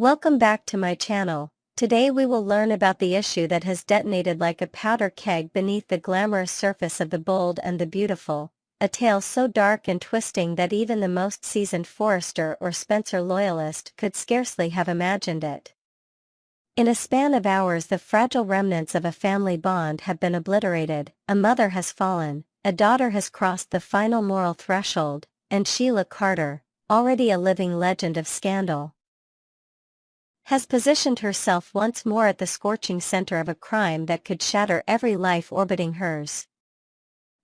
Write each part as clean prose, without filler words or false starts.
Welcome back to my channel. Today we will learn about the issue that has detonated like a powder keg beneath the glamorous surface of The Bold and the Beautiful, a tale so dark and twisting that even the most seasoned Forrester or Spencer loyalist could scarcely have imagined it. In a span of hours, the fragile remnants of a family bond have been obliterated, a mother has fallen, a daughter has crossed the final moral threshold, and Sheila Carter, already a living legend of scandal, has positioned herself once more at the scorching center of a crime that could shatter every life orbiting hers.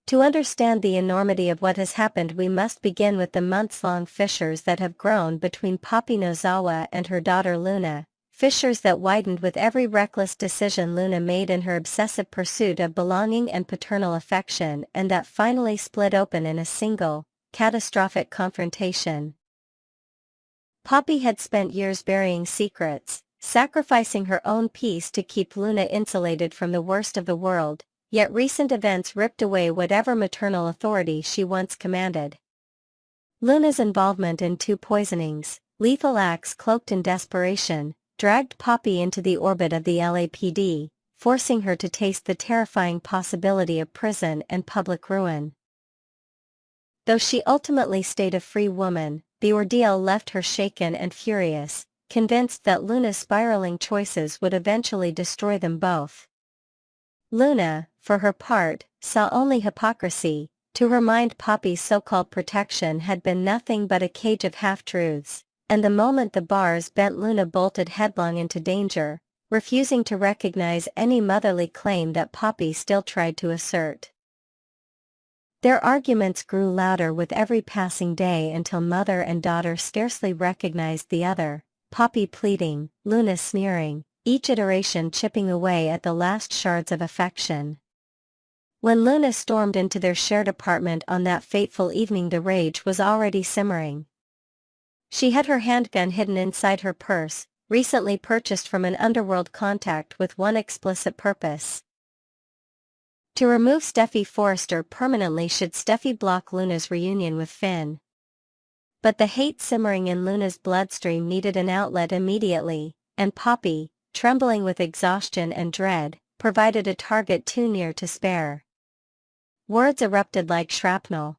To understand the enormity of what has happened, we must begin with the months-long fissures that have grown between Poppy Nozawa and her daughter Luna, fissures that widened with every reckless decision Luna made in her obsessive pursuit of belonging and paternal affection, and that finally split open in a single, catastrophic confrontation. Poppy had spent years burying secrets, sacrificing her own peace to keep Luna insulated from the worst of the world, yet recent events ripped away whatever maternal authority she once commanded. Luna's involvement in 2 poisonings, lethal acts cloaked in desperation, dragged Poppy into the orbit of the LAPD, forcing her to taste the terrifying possibility of prison and public ruin. Though she ultimately stayed a free woman, the ordeal left her shaken and furious, convinced that Luna's spiraling choices would eventually destroy them both. Luna, for her part, saw only hypocrisy. To her mind, Poppy's so-called protection had been nothing but a cage of half-truths, and the moment the bars bent, Luna bolted headlong into danger, refusing to recognize any motherly claim that Poppy still tried to assert. Their arguments grew louder with every passing day until mother and daughter scarcely recognized the other, Poppy pleading, Luna sneering, each iteration chipping away at the last shards of affection. When Luna stormed into their shared apartment on that fateful evening, the rage was already simmering. She had her handgun hidden inside her purse, recently purchased from an underworld contact with one explicit purpose: to remove Steffi Forrester permanently should Steffi block Luna's reunion with Finn. But the hate simmering in Luna's bloodstream needed an outlet immediately, and Poppy, trembling with exhaustion and dread, provided a target too near to spare. Words erupted like shrapnel.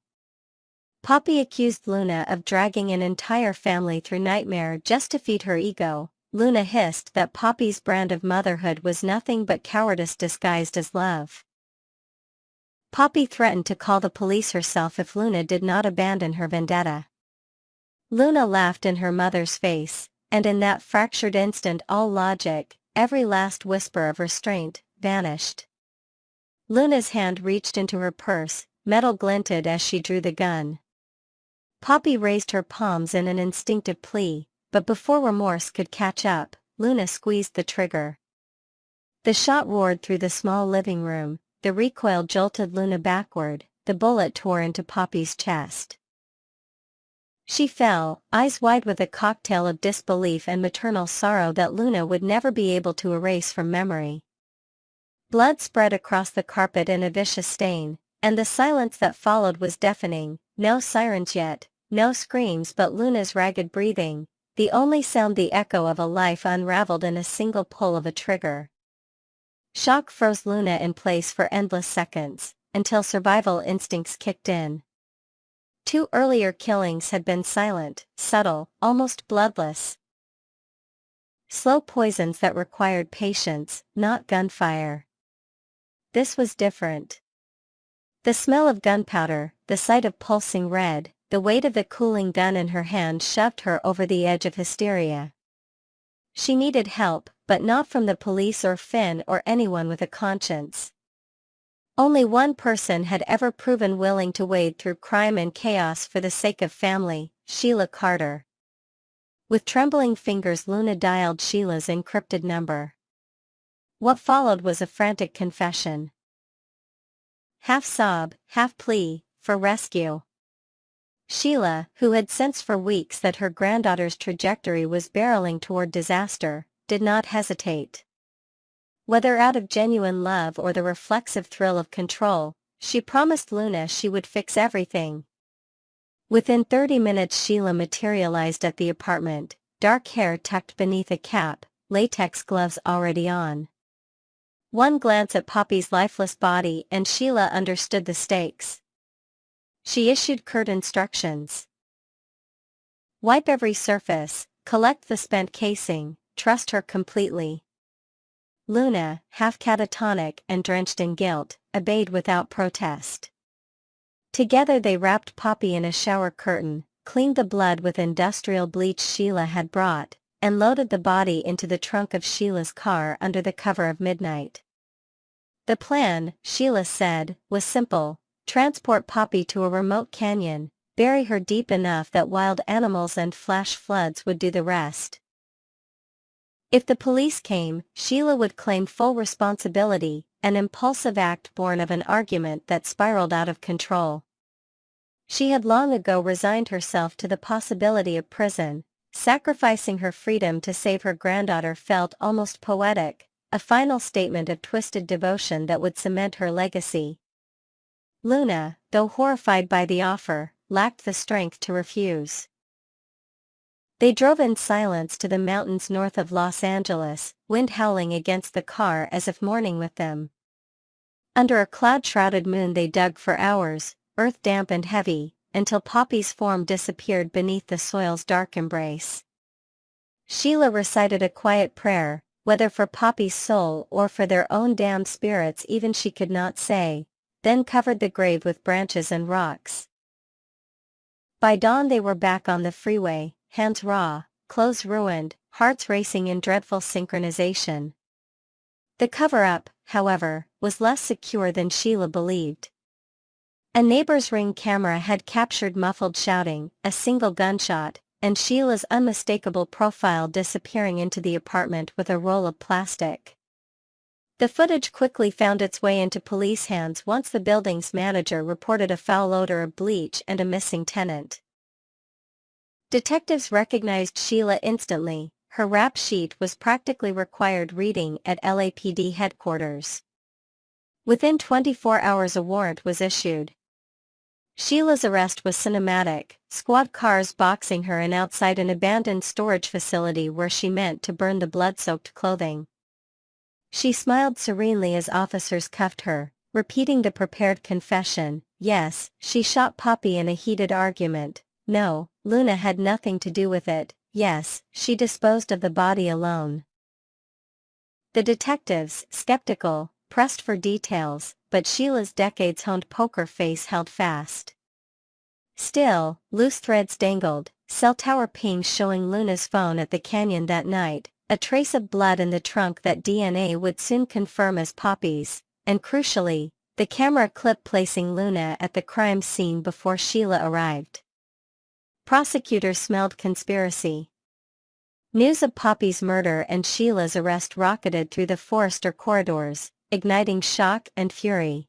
Poppy accused Luna of dragging an entire family through nightmare just to feed her ego. Luna hissed that Poppy's brand of motherhood was nothing but cowardice disguised as love. Poppy threatened to call the police herself if Luna did not abandon her vendetta. Luna laughed in her mother's face, and in that fractured instant all logic, every last whisper of restraint, vanished. Luna's hand reached into her purse, metal glinted as she drew the gun. Poppy raised her palms in an instinctive plea, but before remorse could catch up, Luna squeezed the trigger. The shot roared through the small living room. The recoil jolted Luna backward, the bullet tore into Poppy's chest. She fell, eyes wide with a cocktail of disbelief and maternal sorrow that Luna would never be able to erase from memory. Blood spread across the carpet in a vicious stain, and the silence that followed was deafening. No sirens yet, no screams, but Luna's ragged breathing, the only sound the echo of a life unraveled in a single pull of a trigger. Shock froze Luna in place for endless seconds, until survival instincts kicked in. 2 earlier killings had been silent, subtle, almost bloodless. Slow poisons that required patience, not gunfire. This was different. The smell of gunpowder, the sight of pulsing red, the weight of the cooling gun in her hand shoved her over the edge of hysteria. She needed help, but not from the police or Finn or anyone with a conscience. Only one person had ever proven willing to wade through crime and chaos for the sake of family: Sheila Carter. With trembling fingers, Luna dialed Sheila's encrypted number. What followed was a frantic confession. Half sob, half plea, for rescue. Sheila, who had sensed for weeks that her granddaughter's trajectory was barreling toward disaster, did not hesitate. Whether out of genuine love or the reflexive thrill of control, she promised Luna she would fix everything. Within 30 minutes Sheila materialized at the apartment, dark hair tucked beneath a cap, latex gloves already on. One glance at Poppy's lifeless body and Sheila understood the stakes. She issued curt instructions. Wipe every surface, collect the spent casing, trust her completely. Luna, half catatonic and drenched in guilt, obeyed without protest. Together they wrapped Poppy in a shower curtain, cleaned the blood with industrial bleach Sheila had brought, and loaded the body into the trunk of Sheila's car under the cover of midnight. The plan, Sheila said, was simple: transport Poppy to a remote canyon, bury her deep enough that wild animals and flash floods would do the rest. If the police came, Sheila would claim full responsibility, an impulsive act born of an argument that spiraled out of control. She had long ago resigned herself to the possibility of prison. Sacrificing her freedom to save her granddaughter felt almost poetic, a final statement of twisted devotion that would cement her legacy. Luna, though horrified by the offer, lacked the strength to refuse. They drove in silence to the mountains north of Los Angeles, wind howling against the car as if mourning with them. Under a cloud-shrouded moon they dug for hours, earth damp and heavy, until Poppy's form disappeared beneath the soil's dark embrace. Sheila recited a quiet prayer, whether for Poppy's soul or for their own damned spirits even she could not say, then covered the grave with branches and rocks. By dawn they were back on the freeway, hands raw, clothes ruined, hearts racing in dreadful synchronization. The cover-up, however, was less secure than Sheila believed. A neighbor's Ring camera had captured muffled shouting, a single gunshot, and Sheila's unmistakable profile disappearing into the apartment with a roll of plastic. The footage quickly found its way into police hands once the building's manager reported a foul odor of bleach and a missing tenant. Detectives recognized Sheila instantly. Her rap sheet was practically required reading at LAPD headquarters. Within 24 hours a warrant was issued. Sheila's arrest was cinematic, squad cars boxing her in outside an abandoned storage facility where she meant to burn the blood-soaked clothing. She smiled serenely as officers cuffed her, repeating the prepared confession. Yes, she shot Poppy in a heated argument. No, Luna had nothing to do with it. Yes, she disposed of the body alone. The detectives, skeptical, pressed for details, but Sheila's decades-honed poker face held fast. Still, loose threads dangled, cell tower pings showing Luna's phone at the canyon that night, a trace of blood in the trunk that DNA would soon confirm as Poppy's, and crucially, the camera clip placing Luna at the crime scene before Sheila arrived. Prosecutors smelled conspiracy. News of Poppy's murder and Sheila's arrest rocketed through the Forrester corridors, igniting shock and fury.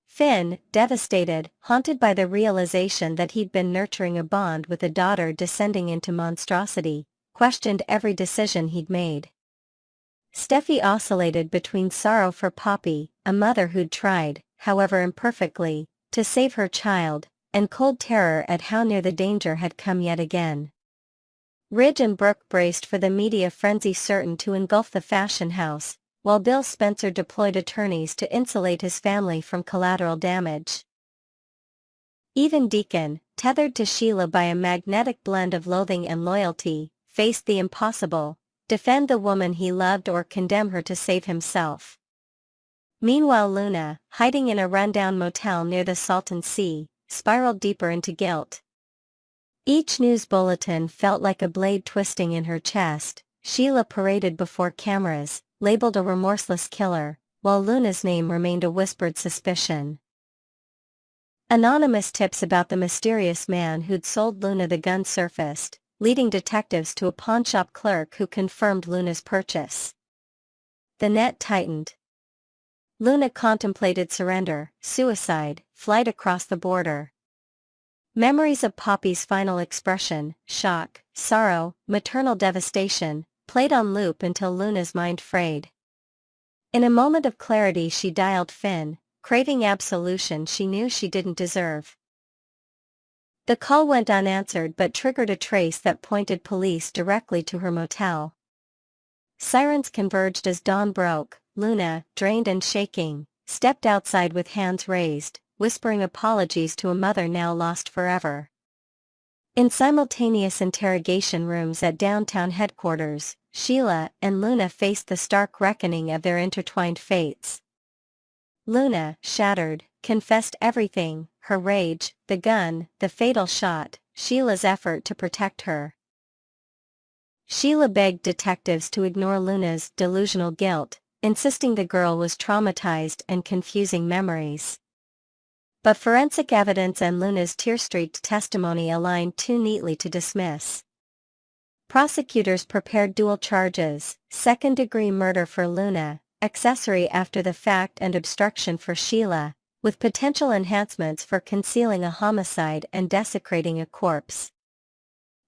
Finn, devastated, haunted by the realization that he'd been nurturing a bond with a daughter descending into monstrosity, questioned every decision he'd made. Steffi oscillated between sorrow for Poppy, a mother who'd tried, however imperfectly, to save her child, and cold terror at how near the danger had come yet again. Ridge and Brooke braced for the media frenzy certain to engulf the fashion house, while Bill Spencer deployed attorneys to insulate his family from collateral damage. Even Deacon, tethered to Sheila by a magnetic blend of loathing and loyalty, faced the impossible: defend the woman he loved or condemn her to save himself. Meanwhile Luna, hiding in a rundown motel near the Salton Sea, spiraled deeper into guilt. Each news bulletin felt like a blade twisting in her chest. Sheila paraded before cameras, labeled a remorseless killer, while Luna's name remained a whispered suspicion. Anonymous tips about the mysterious man who'd sold Luna the gun surfaced, leading detectives to a pawnshop clerk who confirmed Luna's purchase. The net tightened. Luna contemplated surrender, suicide, flight across the border. Memories of Poppy's final expression, shock, sorrow, maternal devastation, played on loop until Luna's mind frayed. In a moment of clarity she dialed Finn, craving absolution she knew she didn't deserve. The call went unanswered but triggered a trace that pointed police directly to her motel. Sirens converged as dawn broke. Luna, drained and shaking, stepped outside with hands raised, whispering apologies to a mother now lost forever. In simultaneous interrogation rooms at downtown headquarters, Sheila and Luna faced the stark reckoning of their intertwined fates. Luna, shattered, confessed everything: her rage, the gun, the fatal shot, Sheila's effort to protect her. Sheila begged detectives to ignore Luna's delusional guilt, insisting the girl was traumatized and confusing memories. But forensic evidence and Luna's tear-streaked testimony aligned too neatly to dismiss. Prosecutors prepared dual charges: second-degree murder for Luna, accessory after the fact and obstruction for Sheila, with potential enhancements for concealing a homicide and desecrating a corpse.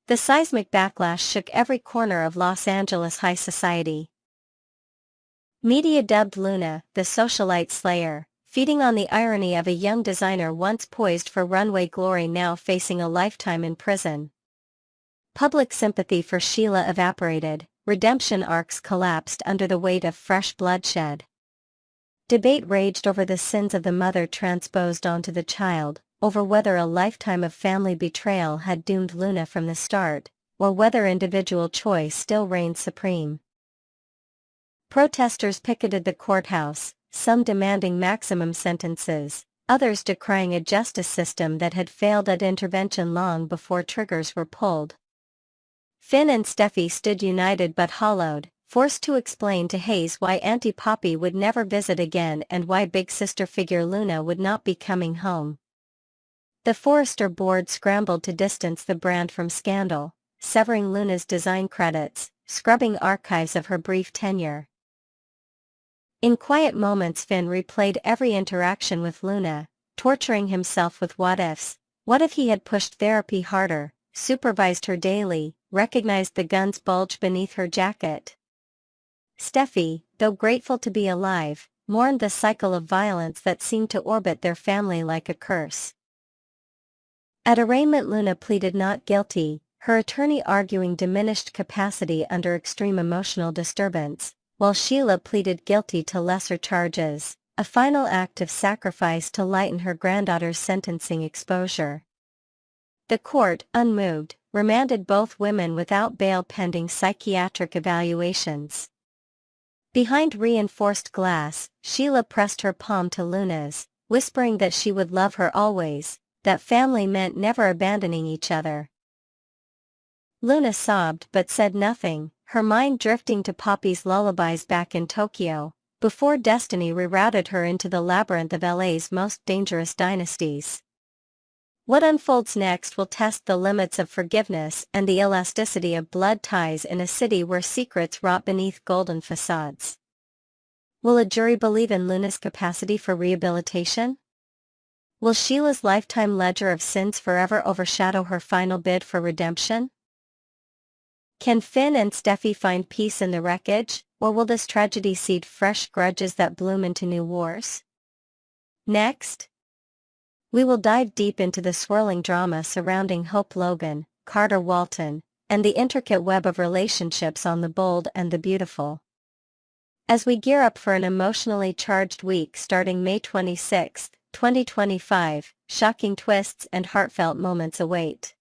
The seismic backlash shook every corner of Los Angeles high society. Media dubbed Luna the Socialite Slayer, feeding on the irony of a young designer once poised for runway glory now facing a lifetime in prison. Public sympathy for Sheila evaporated, redemption arcs collapsed under the weight of fresh bloodshed. Debate raged over the sins of the mother transposed onto the child, over whether a lifetime of family betrayal had doomed Luna from the start, or whether individual choice still reigned supreme. Protesters picketed the courthouse, some demanding maximum sentences, others decrying a justice system that had failed at intervention long before triggers were pulled. Finn and Steffi stood united but hollowed, forced to explain to Hayes why Auntie Poppy would never visit again and why big sister figure Luna would not be coming home. The Forrester board scrambled to distance the brand from scandal, severing Luna's design credits, scrubbing archives of her brief tenure. In quiet moments Finn replayed every interaction with Luna, torturing himself with what-ifs. What if he had pushed therapy harder, supervised her daily, recognized the gun's bulge beneath her jacket? Steffi, though grateful to be alive, mourned the cycle of violence that seemed to orbit their family like a curse. At arraignment Luna pleaded not guilty, her attorney arguing diminished capacity under extreme emotional disturbance, while Sheila pleaded guilty to lesser charges, a final act of sacrifice to lighten her granddaughter's sentencing exposure. The court, unmoved, remanded both women without bail pending psychiatric evaluations. Behind reinforced glass, Sheila pressed her palm to Luna's, whispering that she would love her always, that family meant never abandoning each other. Luna sobbed but said nothing, her mind drifting to Poppy's lullabies back in Tokyo, before destiny rerouted her into the labyrinth of LA's most dangerous dynasties. What unfolds next will test the limits of forgiveness and the elasticity of blood ties in a city where secrets rot beneath golden facades. Will a jury believe in Luna's capacity for rehabilitation? Will Sheila's lifetime ledger of sins forever overshadow her final bid for redemption? Can Finn and Steffi find peace in the wreckage, or will this tragedy seed fresh grudges that bloom into new wars? Next, we will dive deep into the swirling drama surrounding Hope Logan, Carter Walton, and the intricate web of relationships on The Bold and the Beautiful. As we gear up for an emotionally charged week starting May 26, 2025, shocking twists and heartfelt moments await.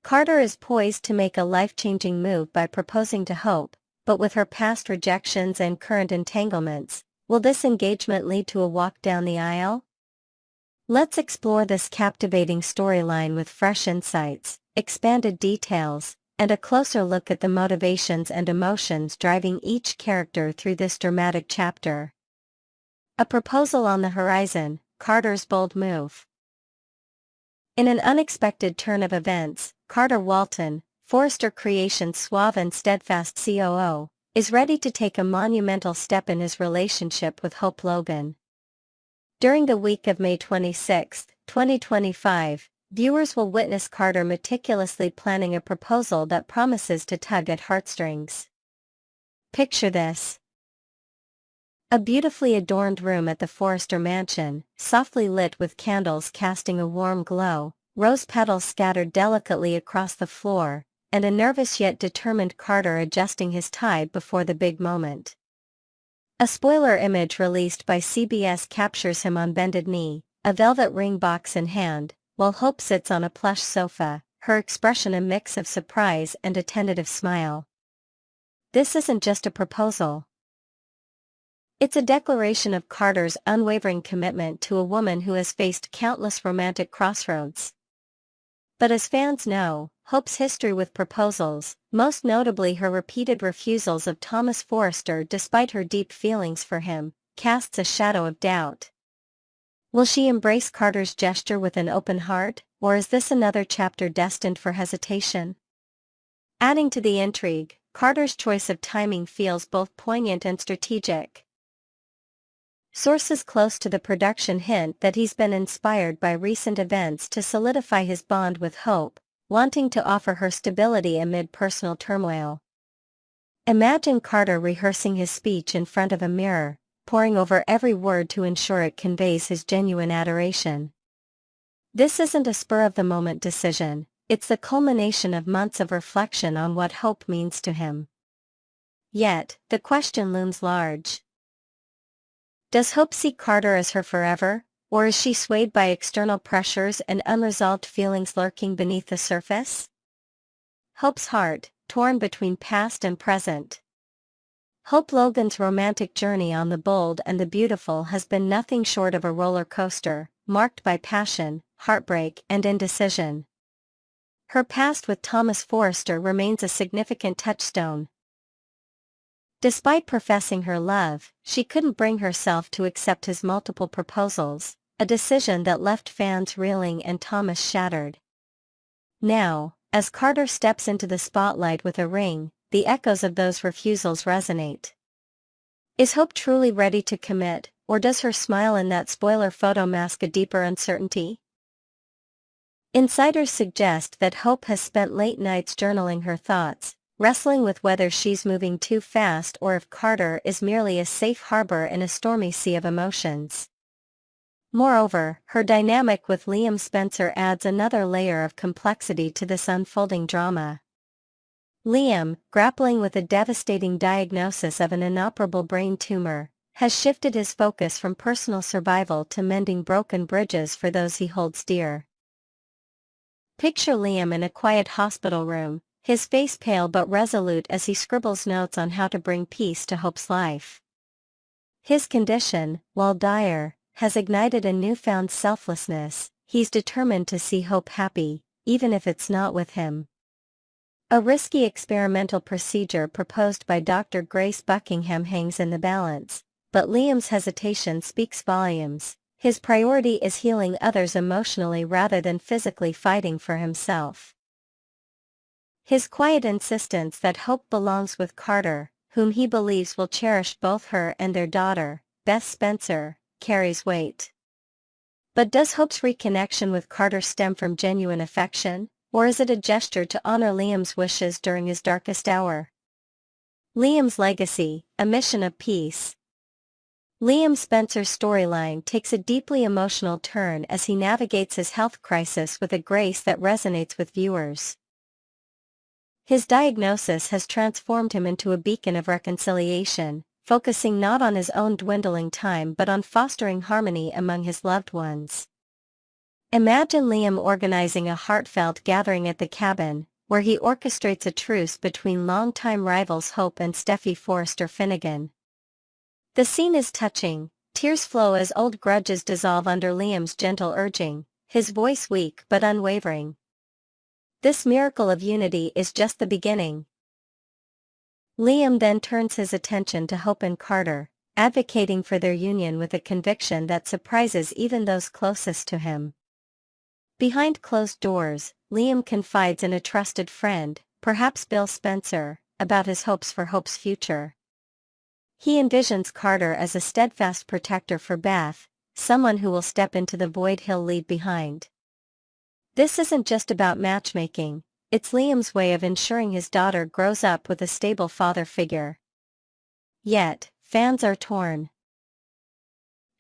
Carter is poised to make a life-changing move by proposing to Hope, but with her past rejections and current entanglements, will this engagement lead to a walk down the aisle? Let's explore this captivating storyline with fresh insights, expanded details, and a closer look at the motivations and emotions driving each character through this dramatic chapter. A proposal on the horizon, Carter's bold move. In an unexpected turn of events, Carter Walton, Forrester Creations' suave and steadfast COO, is ready to take a monumental step in his relationship with Hope Logan. During the week of May 26, 2025, viewers will witness Carter meticulously planning a proposal that promises to tug at heartstrings. Picture this. A beautifully adorned room at the Forrester mansion, softly lit with candles casting a warm glow, rose petals scattered delicately across the floor, and a nervous yet determined Carter adjusting his tie before the big moment. A spoiler image released by CBS captures him on bended knee, a velvet ring box in hand, while Hope sits on a plush sofa, her expression a mix of surprise and a tentative smile. This isn't just a proposal. It's a declaration of Carter's unwavering commitment to a woman who has faced countless romantic crossroads. But as fans know, Hope's history with proposals, most notably her repeated refusals of Thomas Forrester despite her deep feelings for him, casts a shadow of doubt. Will she embrace Carter's gesture with an open heart, or is this another chapter destined for hesitation? Adding to the intrigue, Carter's choice of timing feels both poignant and strategic. Sources close to the production hint that he's been inspired by recent events to solidify his bond with Hope, wanting to offer her stability amid personal turmoil. Imagine Carter rehearsing his speech in front of a mirror, poring over every word to ensure it conveys his genuine adoration. This isn't a spur-of-the-moment decision, it's the culmination of months of reflection on what Hope means to him. Yet, the question looms large. Does Hope see Carter as her forever, or is she swayed by external pressures and unresolved feelings lurking beneath the surface? Hope's heart, torn between past and present. Hope Logan's romantic journey on the bold and the beautiful has been nothing short of a roller coaster, marked by passion, heartbreak, and indecision. Her past with Thomas Forrester remains a significant touchstone. Despite professing her love, she couldn't bring herself to accept his multiple proposals, a decision that left fans reeling and Thomas shattered. Now, as Carter steps into the spotlight with a ring, the echoes of those refusals resonate. Is Hope truly ready to commit, or does her smile in that spoiler photo mask a deeper uncertainty? Insiders suggest that Hope has spent late nights journaling her thoughts, wrestling with whether she's moving too fast or if Carter is merely a safe harbor in a stormy sea of emotions. Moreover, her dynamic with Liam Spencer adds another layer of complexity to this unfolding drama. Liam, grappling with a devastating diagnosis of an inoperable brain tumor, has shifted his focus from personal survival to mending broken bridges for those he holds dear. Picture Liam in a quiet hospital room, his face pale but resolute as he scribbles notes on how to bring peace to Hope's life. His condition, while dire, has ignited a newfound selflessness. He's determined to see Hope happy, even if it's not with him. A risky experimental procedure proposed by Dr. Grace Buckingham hangs in the balance, but Liam's hesitation speaks volumes. His priority is healing others emotionally rather than physically fighting for himself. His quiet insistence that Hope belongs with Carter, whom he believes will cherish both her and their daughter, Beth Spencer, carries weight. But does Hope's reconnection with Carter stem from genuine affection, or is it a gesture to honor Liam's wishes during his darkest hour? Liam's legacy, a mission of peace. Liam Spencer's storyline takes a deeply emotional turn as he navigates his health crisis with a grace that resonates with viewers. His diagnosis has transformed him into a beacon of reconciliation, focusing not on his own dwindling time but on fostering harmony among his loved ones. Imagine Liam organizing a heartfelt gathering at the cabin, where he orchestrates a truce between longtime rivals Hope and STEFFY Forrester Finnegan. The scene is touching, tears flow as old grudges dissolve under Liam's gentle urging, his voice weak but unwavering. This miracle of unity is just the beginning. Liam then turns his attention to Hope and Carter, advocating for their union with a conviction that surprises even those closest to him. Behind closed doors, Liam confides in a trusted friend, perhaps Bill Spencer, about his hopes for Hope's future. He envisions Carter as a steadfast protector for Beth, someone who will step into the void he'll leave behind. This isn't just about matchmaking, it's Liam's way of ensuring his daughter grows up with a stable father figure. Yet, fans are torn.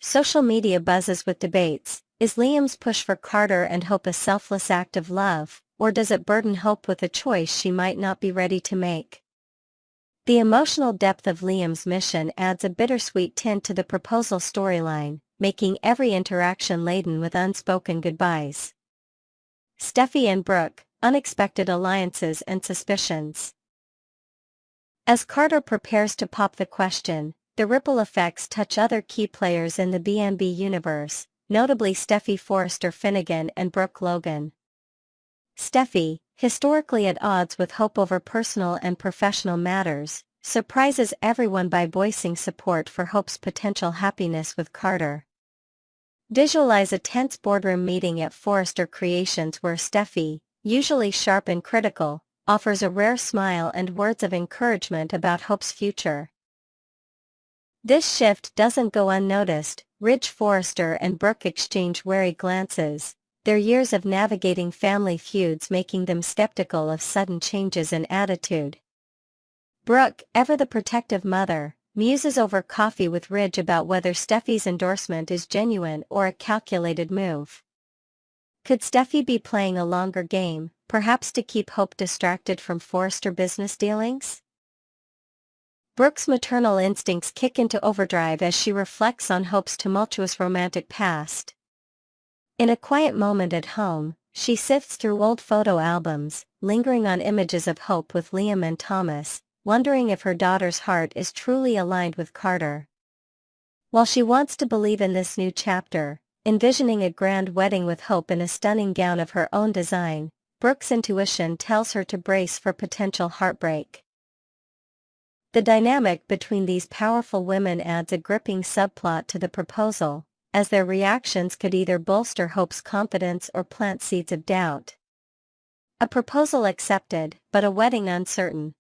Social media buzzes with debates. Is Liam's push for Carter and Hope a selfless act of love, or does it burden Hope with a choice she might not be ready to make? The emotional depth of Liam's mission adds a bittersweet tint to the proposal storyline, making every interaction laden with unspoken goodbyes. Steffi and Brooke, unexpected alliances and suspicions. As Carter prepares to pop the question, the ripple effects touch other key players in the B&B universe, notably Steffi Forrester Finnegan and Brooke Logan. Steffi, historically at odds with Hope over personal and professional matters, surprises everyone by voicing support for Hope's potential happiness with Carter. Visualize a tense boardroom meeting at Forrester Creations where Steffi, usually sharp and critical, offers a rare smile and words of encouragement about Hope's future. This shift doesn't go unnoticed. Ridge Forrester and Brooke exchange wary glances, their years of navigating family feuds making them skeptical of sudden changes in attitude. Brooke, ever the protective mother, muses over coffee with Ridge about whether Steffi's endorsement is genuine or a calculated move. Could Steffi be playing a longer game, perhaps to keep Hope distracted from Forrester business dealings? Brooke's maternal instincts kick into overdrive as she reflects on Hope's tumultuous romantic past. In a quiet moment at home, she sifts through old photo albums, lingering on images of Hope with Liam and Thomas, wondering if her daughter's heart is truly aligned with Carter. While she wants to believe in this new chapter, envisioning a grand wedding with Hope in a stunning gown of her own design, Brooke's intuition tells her to brace for potential heartbreak. The dynamic between these powerful women adds a gripping subplot to the proposal, as their reactions could either bolster Hope's confidence or plant seeds of doubt. A proposal accepted, but a wedding uncertain.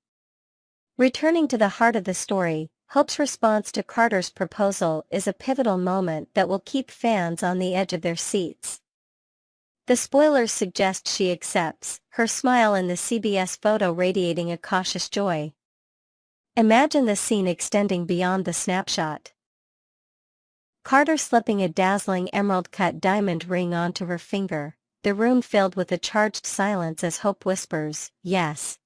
Returning to the heart of the story, Hope's response to Carter's proposal is a pivotal moment that will keep fans on the edge of their seats. The spoilers suggest she accepts, her smile in the CBS photo radiating a cautious joy. Imagine the scene extending beyond the snapshot. Carter slipping a dazzling emerald-cut diamond ring onto her finger, the room filled with a charged silence as Hope whispers, "Yes."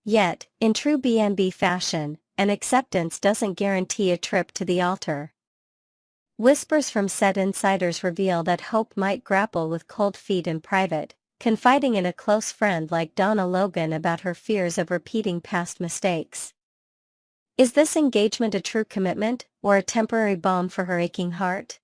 Yet, in true B&B fashion, an acceptance doesn't guarantee a trip to the altar. Whispers from set insiders reveal that Hope might grapple with cold feet in private, confiding in a close friend like Donna Logan about her fears of repeating past mistakes. Is this engagement a true commitment, or a temporary balm for her aching heart?